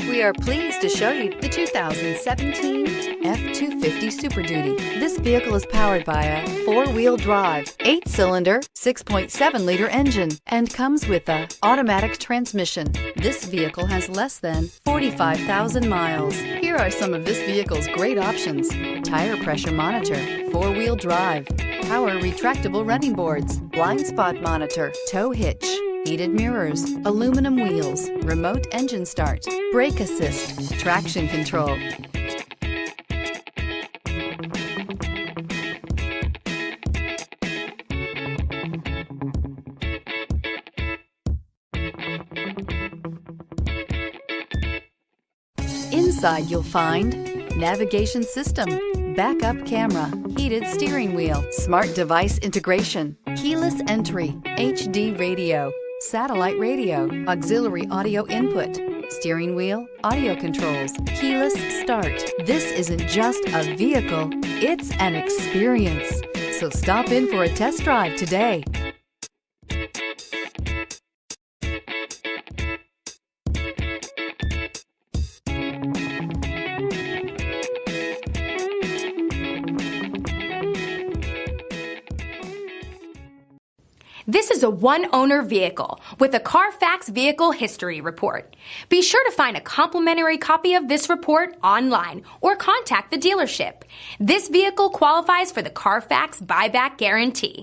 We are pleased to show you the 2017 F-250 Super Duty. This vehicle is powered by a 4-wheel drive, 8-cylinder, 6.7-liter engine, and comes with a automatic transmission. This vehicle has less than 45,000 miles. Here are some of this vehicle's great options: tire pressure monitor, 4-wheel drive, power retractable running boards, blind spot monitor, tow hitch, heated mirrors, aluminum wheels, remote engine start, brake assist, traction control. Inside you'll find navigation system, backup camera, heated steering wheel, smart device integration, keyless entry, HD radio, satellite radio, auxiliary audio input, steering wheel audio controls, keyless start. This isn't just a vehicle, it's an experience. So stop in for a test drive today. This is a one-owner vehicle with a Carfax Vehicle History Report. Be sure to find a complimentary copy of this report online or contact the dealership. This vehicle qualifies for the Carfax Buyback Guarantee.